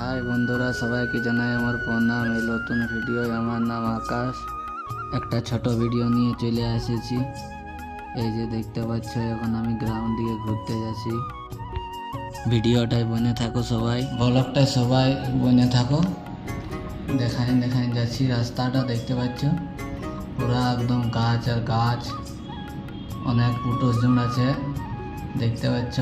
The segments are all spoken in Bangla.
হাই বন্ধুরা, সবাইকে জানাই আমার প্রণাম। এই নতুন ভিডিও, আমার নাম আকাশ। একটা ছোট ভিডিও নিয়ে চলে এসেছি। এই যে দেখতে পাচ্ছ, এখন আমি গ্রাউন্ড দিকে ঘুরতে যাচ্ছি। ভিডিওটাই বনে থাকো সবাই, ব্লগটাই সবাই বনে থাকো। দেখাই যাচ্ছি। রাস্তাটা দেখতে পাচ্ছ, পুরা একদম গাছ আর গাছ, অনেক পুটুস ঝুম আছে দেখতে পাচ্ছ।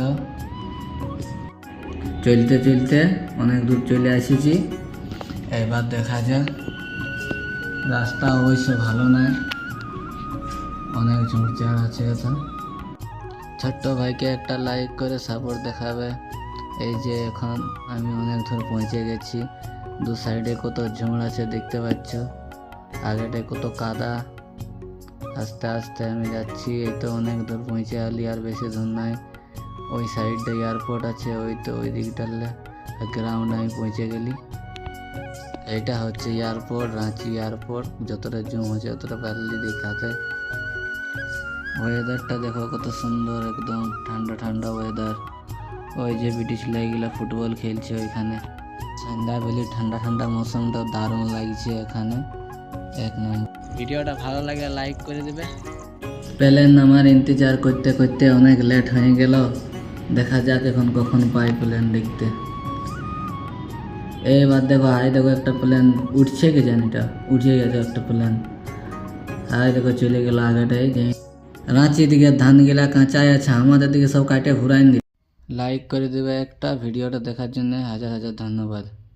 চলতে চলতে অনেক দূর চলে এসেছি। এবার দেখা যাক। রাস্তা অবশ্য ভালো নয়, অনেক ঝুড়ঝাড় আছে। এখন ছোট্ট ভাইকে একটা লাইক করে সাপোর্ট দেখাবে। এই যে এখন আমি অনেক দূর পৌঁছে গেছি। দু সাইডে কত ঝুড় আছে দেখতে পাচ্ছ, আগেটায় কত কাদা। আস্তে আস্তে আমি যাচ্ছি। এই তো অনেক দূর পৌঁছে আলি, আর বেশি দূর নাই। ওই সাইডে এয়ারপোর্ট আছে, ওই তো ওই দিকটালে গ্রাউন্ড আমি পৌঁছে গেলি। এইটা হচ্ছে এয়ারপোর্ট, রাঁচি এয়ারপোর্ট। যতটা জুম হচ্ছে ততটা পারলি দেখাতে। ওয়েদারটা দেখো কত সুন্দর, একদম ঠান্ডা ঠান্ডা ওয়েদার। ওই যে ব্রিটিশ ছেলেগুলা ফুটবল খেলছে ওইখানে। সন্ধ্যাবেলা ঠান্ডা ঠান্ডা মৌসুমটা দারুণ লাগছে এখানে, এক নম্বর। ভিডিওটা ভালো লাগে লাইক করে দেবে। প্লেন আমার ইন্তজার করতে করতে অনেক লেট হয়ে গেল। দেখা যাক এখন কখন পাই প্লেন দেখতে। এবার দেখো, হাই দেখো একটা প্লেন উঠছে, কি জানি এটা উঠে গেছে একটা প্লেন। হাই দেখো চলে গেল আগেটাই। রাঁচি দিকে ধান গেলা কাঁচাই আছে, আমাদের দিকে সব কাটে ঘুরাই দি। লাইক করে দেবে একটা। ভিডিওটা দেখার জন্য হাজার হাজার ধন্যবাদ।